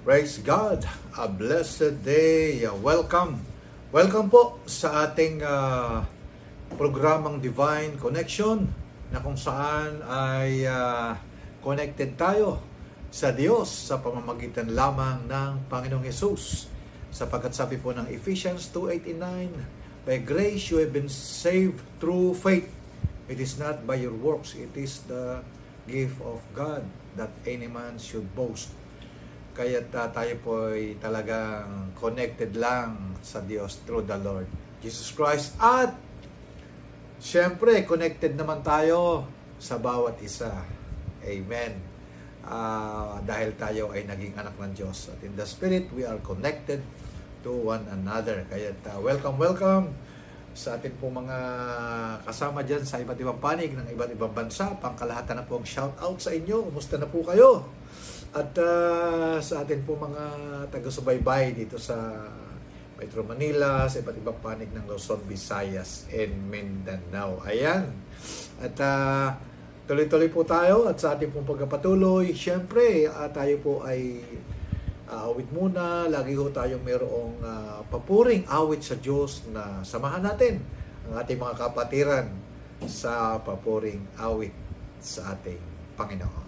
Praise God! A blessed day! Welcome! Welcome po sa ating programang Divine Connection na kung saan ay connected tayo sa Diyos sa pamamagitan lamang ng Panginoong Hesus. Sapagkat sabi po ng Ephesians 2:8-9, by grace you have been saved through faith. It is not by your works, it is the gift of God that any man should boast. Kaya tayo po ay talagang connected lang sa Diyos through the Lord Jesus Christ. At syempre, connected naman tayo sa bawat isa. Amen. Dahil tayo ay naging anak ng Diyos. At in the Spirit, we are connected to one another. Kaya welcome sa atin po mga kasama dyan sa iba't ibang panig ng iba't ibang bansa. Pangkalahatan na po ang shout out sa inyo. Kumusta na po kayo? At sa atin po mga taga-subaybay dito sa Metro Manila, sa iba't ibang panig ng Luzon, Visayas, and Mindanao. Ayan. At tuloy-tuloy po tayo at sa ating pong pagpapatuloy, syempre tayo po ay awit muna. Lagi ho tayong mayroong papuring awit sa Diyos na samahan natin ang ating mga kapatiran sa papuring awit sa ating Panginoon.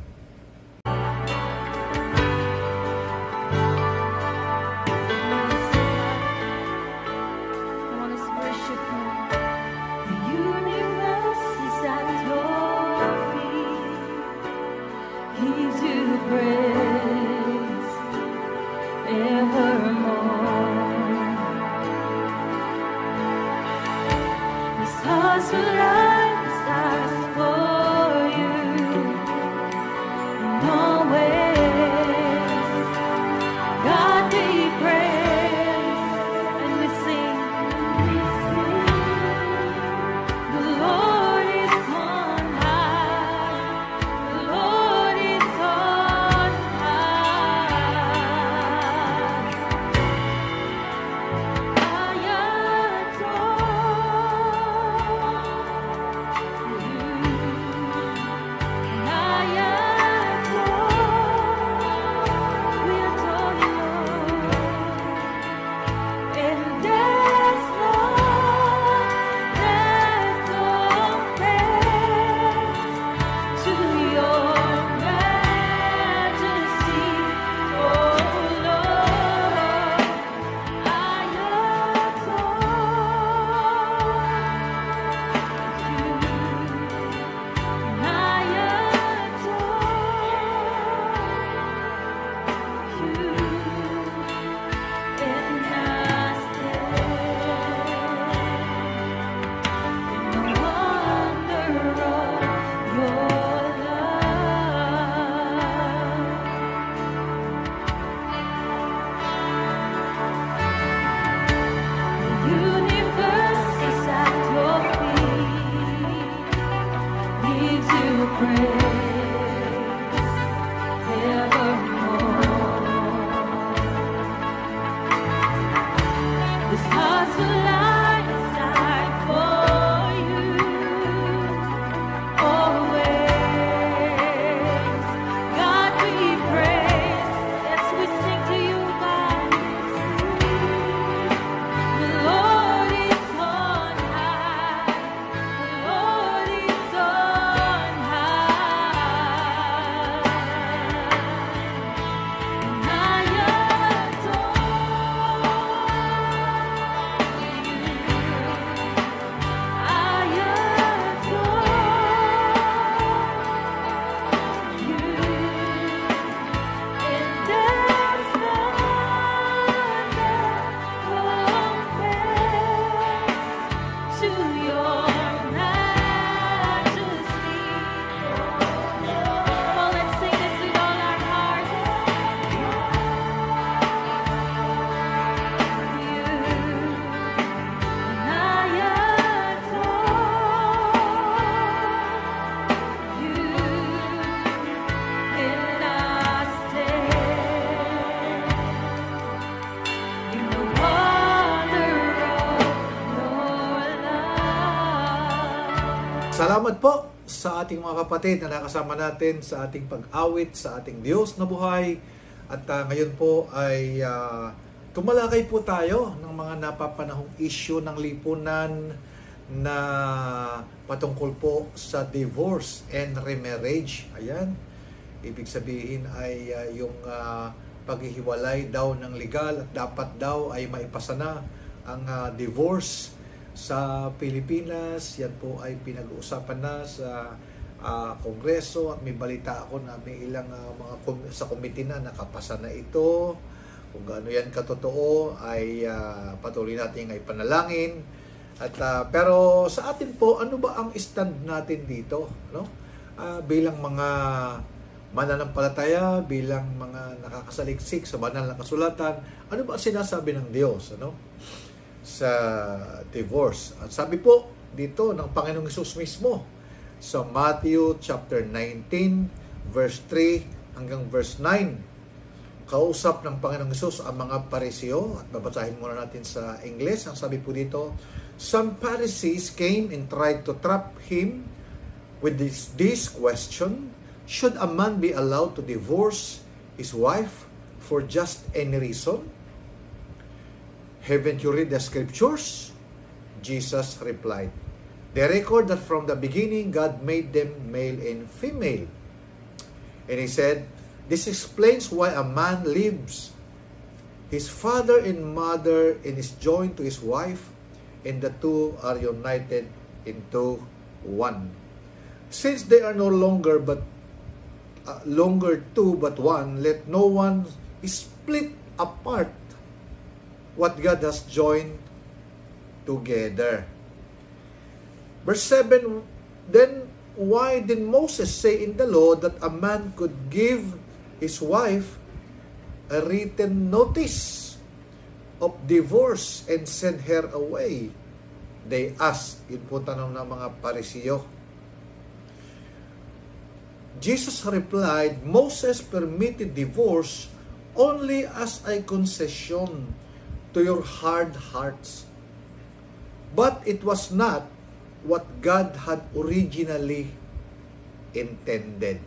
Salamat po sa ating mga kapatid na nakasama natin sa ating pag-awit sa ating Diyos na buhay. At ngayon po ay tumalakay po tayo ng mga napapanahong issue ng lipunan na patungkol po sa divorce and remarriage. Ayan, ibig sabihin ay yung paghihiwalay daw ng legal at dapat daw ay maipasa na ang divorce sa Pilipinas. Yan po ay pinag-uusapan na sa Kongreso at may balita ako na may ilang sa committee na nakapasa na ito. Kung gaano yan katotoo ay patuloy natin ay panalangin. At pero sa atin po, ano ba ang stand natin dito, no? Bilang mga mananampalataya, bilang mga nakakasaliksik sa banal na kasulatan, ano ba ang sinasabi ng Diyos, ano? Sa divorce. At sabi po dito ng Panginoong Hesus mismo sa Matthew chapter 19 verse 3 hanggang verse 9, kausap ng Panginoong Hesus ang mga Pariseo, at babasahin muna natin sa English. Ang sabi po dito, some Pharisees came and tried to trap him with this question, should a man be allowed to divorce his wife for just any reason? Haven't you read the scriptures? Jesus replied, they record that from the beginning God made them male and female. And he said, this explains why a man leaves his father and mother and is joined to his wife, and the two are united into one. Since they are no longer two but one, let no one split apart what God has joined together. Verse 7, then why did Moses say in the law that a man could give his wife a written notice of divorce and send her away? They asked. Yun po tanong ng mga Pariseo. Jesus replied, Moses permitted divorce only as a concession to your hard hearts. But it was not what God had originally intended.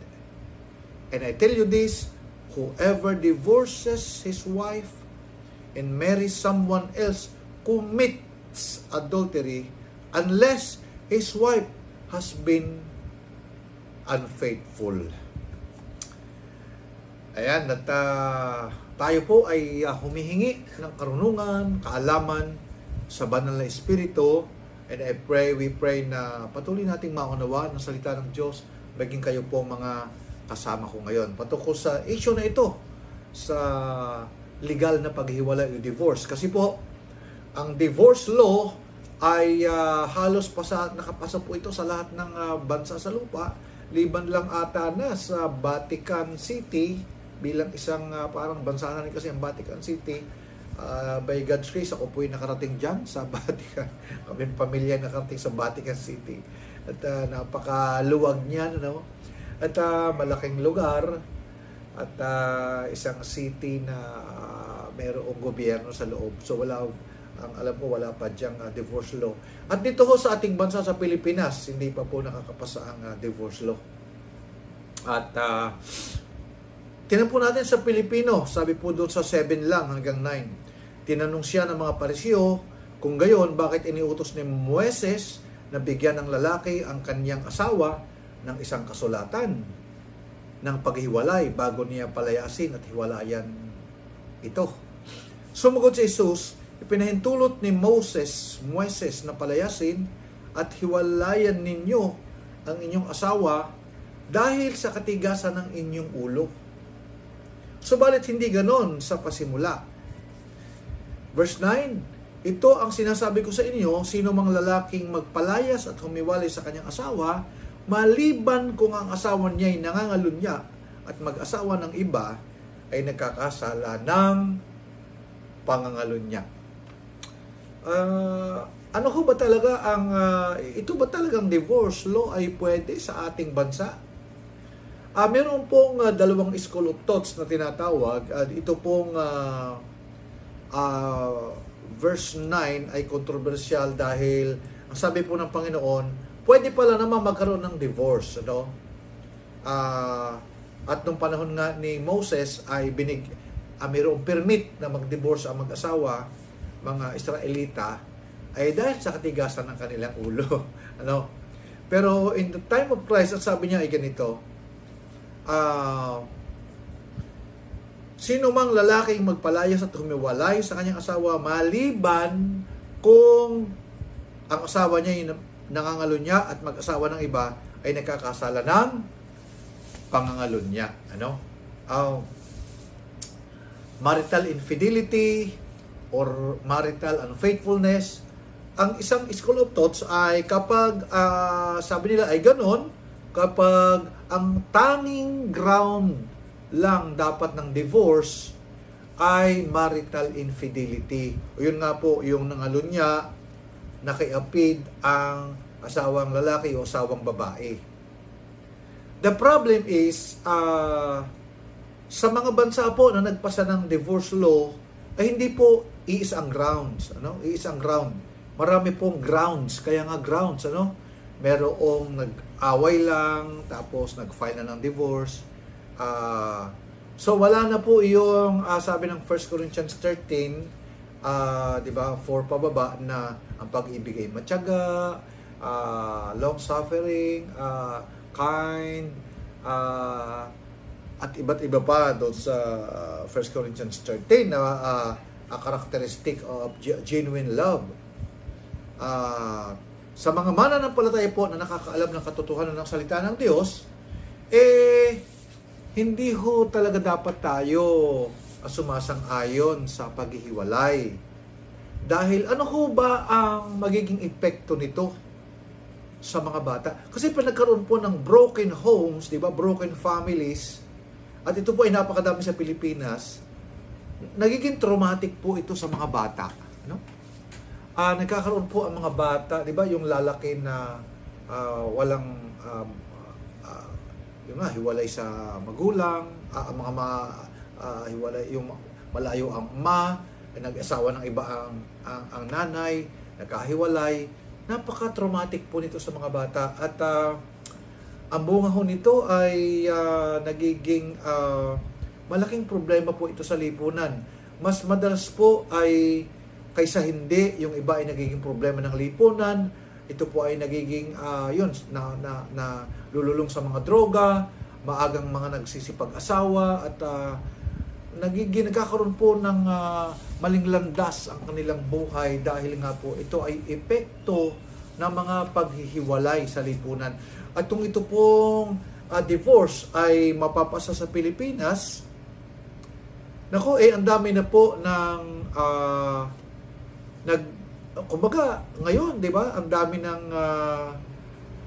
And I tell you this, whoever divorces his wife and marries someone else commits adultery unless his wife has been unfaithful. Ayan, at tayo po ay humihingi ng karunungan, kaalaman sa banal na Espiritu. And we pray na patuloy nating maunawaan ang salita ng Diyos. Maging kayo po mga kasama ko ngayon patungkol sa issue na ito, sa legal na paghiwalay o divorce. Kasi po, ang divorce law ay halos nakapasa po ito sa lahat ng bansa sa lupa. Liban lang ata na sa Vatican City, bilang isang parang bansa na rin kasi ang Vatican City. By God's grace, ako po ay nakarating dyan sa Vatican. Kami pamilya nakarating sa Vatican City. At napakaluwag niyan, no? At malaking lugar. At isang city na mayroong gobyerno sa loob. So alam ko, wala pa diyang divorce law. At dito ho sa ating bansa sa Pilipinas, hindi pa po nakakapasa ang divorce law. At tinan po natin sa Pilipino, sabi po doon sa 7 lang hanggang 9. Tinanong siya ng mga Pariseo, kung gayon, bakit iniutos ni Moises na bigyan ng lalaki ang kanyang asawa ng isang kasulatan ng paghiwalay bago niya palayasin at hiwalayan ito? Sumagot si Jesus, ipinahintulot ni Moises na palayasin at hiwalayan ninyo ang inyong asawa dahil sa katigasan ng inyong ulo. Subalit hindi ganon sa pasimula. Verse 9, ito ang sinasabi ko sa inyo, sino mang lalaking magpalayas at humiwalay sa kanyang asawa, maliban kung ang asawa niya ay nangangalunya at mag-asawa ng iba, ay nagkakasala ng pangangalunya. Ano ho ba talaga ito ba talagang divorce law ay pwede sa ating bansa? Meron pong dalawang school of thoughts na tinatawag. Ito pong verse 9 ay controversial dahil ang sabi po ng Panginoon, pwede pala naman magkaroon ng divorce, ano? At nung panahon nga ni Moses ay mayroong permit na mag-divorce ang mag-asawa, mga Israelita, ay dahil sa katigasan ng kanilang ulo. Ano? Pero in the time of Christ, ang sabi niya ay ganito, sino mang lalaking magpalayas at humiwalay sa kanyang asawa maliban kung ang asawa niya ay nangangalunya at mag-asawa ng iba ay nagkakasala ng pangangalunya. Ano? Marital infidelity or marital unfaithfulness. Ang isang school of thoughts ay kapag sabi nila ay ganon, kapag ang tanging ground lang dapat ng divorce ay marital infidelity. O yun nga po, yung nangalunya, nakiapid ang asawang lalaki o asawang babae. The problem is, sa mga bansa po na nagpasa ng divorce law, ay hindi po iisang grounds. Ano? Iisang ground. Marami pong grounds. Kaya nga grounds, ano? Merong nag-away lang, tapos nag-file na ng divorce. So wala na po yung sabi ng 1 Corinthians 13, di ba, 4 pababa na ang pag-ibig ay matyaga, long-suffering, kind, at iba't iba pa doon sa 1 Corinthians 13 na a characteristic of genuine love. Sa mga mananampalataya po na nakakaalam ng katotohanan ng salita ng Diyos, hindi ho talaga dapat tayo sumasang-ayon sa paghihiwalay. Dahil ano ho ba ang magiging epekto nito sa mga bata? Kasi pag nagkaroon po ng broken homes, di ba, broken families, at ito po ay napakadami sa Pilipinas, nagiging traumatic po ito sa mga bata. No? Nagkakaroon po ang mga bata, di ba, yung lalaki na walang hiwalay sa magulang, ang mga hiwalay, yung malayo ang ama, nag-asawa ng iba ang nanay, nagkahiwalay. Napaka-traumatic po nito sa mga bata. At ang bunga ho nito ay nagiging malaking problema po ito sa lipunan. Mas madalas po ay kaysa hindi, yung iba ay nagiging problema ng lipunan. Ito po ay nagiging na lululong sa mga droga, maagang mga nagsisipag-asawa, at nagkakaroon po ng maling landas ang kanilang buhay dahil nga po ito ay epekto ng mga paghihiwalay sa lipunan. At kung ito pong divorce ay mapapasa sa Pilipinas, ang dami na po ng kumbaga ngayon, 'di ba? Ang dami ng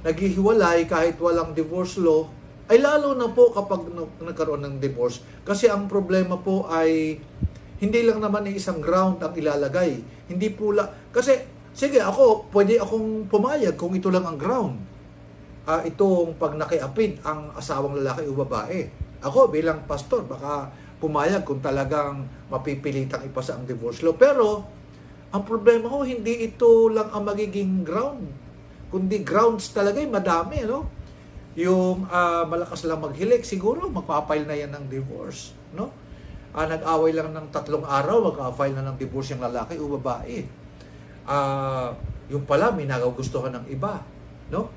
naghihiwalay kahit walang divorce law, ay lalo na po kapag nagkaroon ng divorce. Kasi ang problema po ay hindi lang naman isang ground ang ilalagay. Hindi po kasi sige, pwede akong pumayag kung ito lang ang ground. Itong pag nakiapid ang asawang lalaki o babae. Ako bilang pastor, baka pumayag kung talagang mapipilitang ipasa ang divorce law. Pero ang problema ko, hindi ito lang ang magiging ground, kundi grounds talaga madami, ano? Yung malakas lang maghilik, siguro magpa-file na yan ng divorce, no? Nag-away lang ng 3 araw, magpa-file na ng divorce yung lalaki o babae. Yung pala, may nagagustuhan ng iba, no?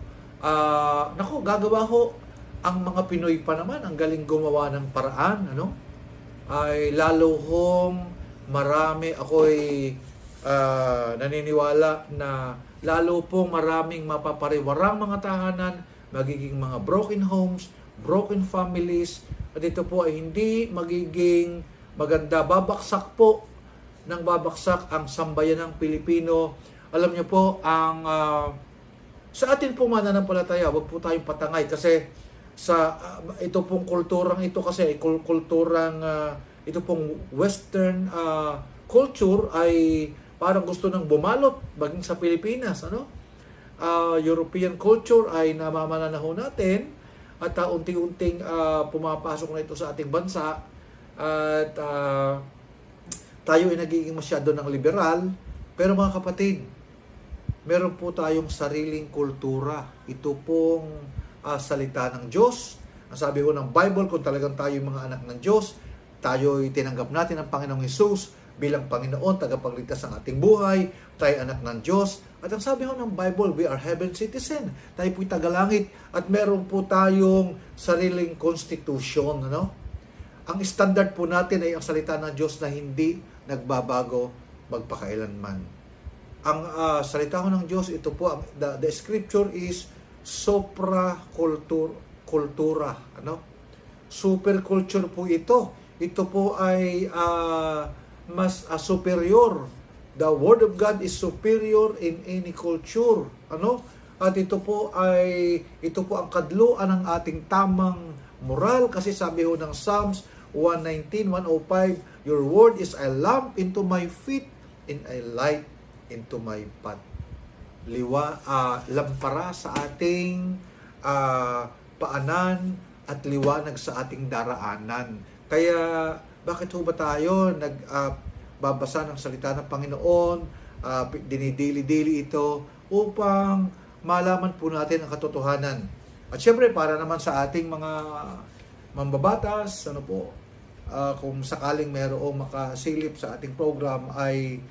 Gagawa ho ang mga Pinoy pa naman, ang galing gumawa ng paraan, ano? Ay lalo hong marami, ako'y naniniwala na lalo pong maraming mapapariwarang mga tahanan, magiging mga broken homes, broken families, at ito po ay hindi magiging maganda. Babaksak po ng babaksak ang sambayan ng Pilipino. Alam niyo po, sa atin po mananampalataya, wag po tayong patangay kasi sa ito pong kulturang ito kasi kulturang ito pong Western culture ay parang gusto nang bumalot baging sa Pilipinas, ano? European culture ay namamananaho natin at unti-unting pumapasok na ito sa ating bansa at tayo ay nagiging masyado ng liberal. Pero mga kapatid, meron po tayong sariling kultura. Ito pong salita ng Diyos Ang sabi ko ng Bible, kung talagang tayo yung mga anak ng Diyos, tayo'y tinanggap natin ang Panginoong Hesus bilang Panginoon, tagapagligtas ng ating buhay, tayo anak ng Diyos. At ang sabi ko ng Bible, we are heaven citizen. Tayo po'y tagalangit at meron po tayong sariling constitution. Ano? Ang standard po natin ay ang salita ng Diyos na hindi nagbabago magpakailanman. Ang salita ko ng Diyos, ito po, the scripture is kultura, ano? Super culture po ito. Ito po ay mas superior. The Word of God is superior in any culture, ano? At ito po ang kadluan ng ating tamang moral, kasi sabi ho ng Psalms 119, 105, your word is a lamp into my feet and a light into my path. Lampara sa ating paanan at liwanag sa ating daraanan. Kaya bakit ho ba tayo nagbabasa ng salita ng Panginoon, dinidili-dili ito upang malaman po natin ang katotohanan. At syempre para naman sa ating mga mambabatas, kung sakaling mayroong makasilip sa ating program, ay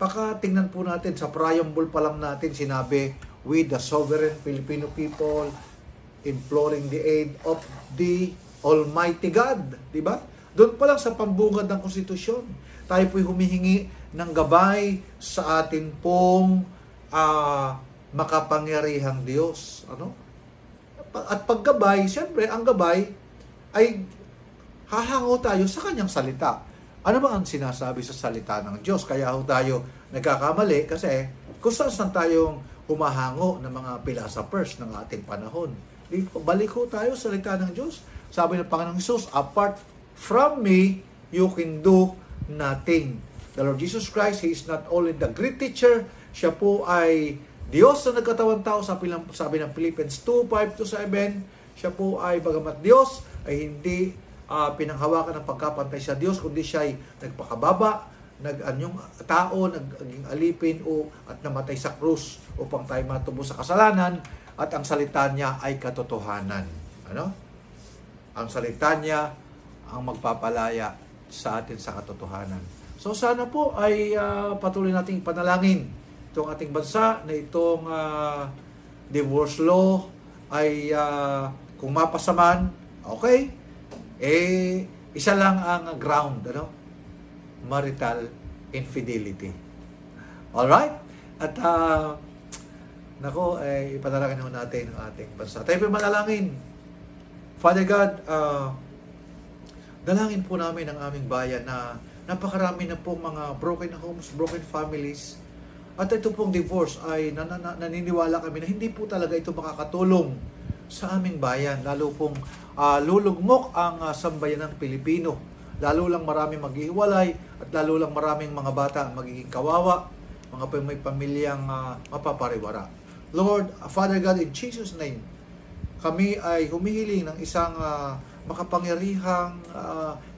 pakatingnan po natin sa preamble pa lang natin sinabi, we the sovereign Filipino people imploring the aid of the Almighty God, di ba? Doon pa lang sa pambungad ng konstitusyon, tayo po'y humihingi ng gabay sa atin pong makapangyarihang Diyos, ano? At paggabay, siyempre ang gabay ay hahango tayo sa kanyang salita. Ano ba ang sinasabi sa salita ng Diyos? Kaya ho tayo nagkakamali kasi kung saan tayong humahango ng mga philosophers ng ating panahon. Balik ho tayo sa salita ng Diyos. Sabi ng Panginoong Hesus, apart from me, you can do nothing. The Lord Jesus Christ, He is not only the great teacher, siya po ay Diyos na nagkatawang tao, sabi ng Philippians 2:5-7, siya po ay bagamat Diyos, ay hindi pinanghawakan ng pagkapantay sa Diyos, kundi siya ay nagpakababa, naging tao, naging alipin at namatay sa krus upang tayo matubo sa kasalanan, at ang salita niya ay katotohanan. Ano? Ang salita niya ang magpapalaya sa atin sa katotohanan. So sana po ay patuloy nating panalangin itong ating bansa na itong divorce law ay kung mapasaman, okay, isa lang ang ground, ano? Marital infidelity. Alright? At ipanalangin natin ang ating bansa. Tayo po manalangin. Father God, dalangin po namin ang aming bayan na napakarami na pong mga broken homes, broken families. At ito pong divorce ay naniniwala kami na hindi po talaga ito makakatulong sa aming bayan. Lalo pong lulugmok ang sambayanang Pilipino. Lalo lang maraming maghihiwalay at lalo lang maraming mga bata magiging kawawa, mga may pamilyang mapapariwara. Lord, Father God, in Jesus' name, kami ay humihiling ng isang makapangyarihang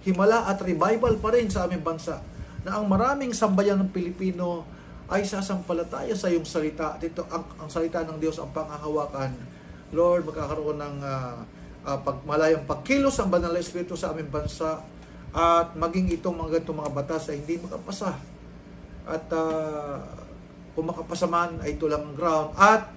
himala at revival pa rin sa aming bansa, na ang maraming sambayan ng Pilipino ay sasampalataya sa iyong salita. At ito, ang salita ng Diyos ang panghahawakan. Lord, magkakaroon ng malayang pagkilos ang banal na Espiritu sa aming bansa, at maging itong mga ganitong mga batas ay hindi makapasa. At kung makapasa man ay ito lang ang ground. At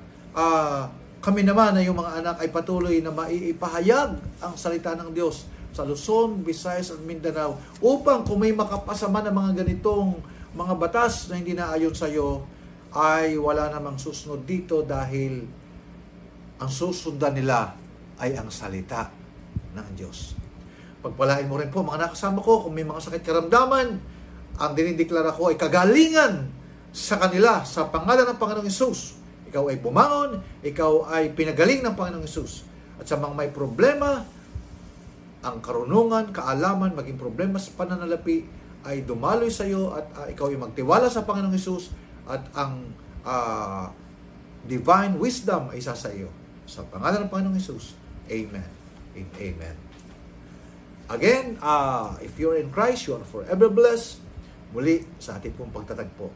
kami naman na yung mga anak ay patuloy na maipahayag ang salita ng Diyos sa Luzon, Visayas at Mindanao, upang kung may makapasa man ng mga ganitong mga batas na hindi naayon sa iyo, ay wala namang susunod dito, dahil ang susundan nila ay ang salita ng Diyos. Pagpalain mo rin po mga nakasama ko, kung may mga sakit karamdaman, ang dinideklara ko ay kagalingan sa kanila sa pangalan ng Panginoong Hesus. Ikaw ay bumangon, ikaw ay pinagaling ng Panginoong Hesus. At sa mga may problema, ang karunungan, kaalaman, maging problema sa pananalapi ay dumaloy sa iyo, at ikaw ay magtiwala sa Panginoong Hesus, at ang divine wisdom ay isa sa iyo. Sa pangalan ng Panginoong Hesus, Amen and Amen. Again, if you're in Christ, you are forever blessed. Muli sa ating pong pagtatagpo.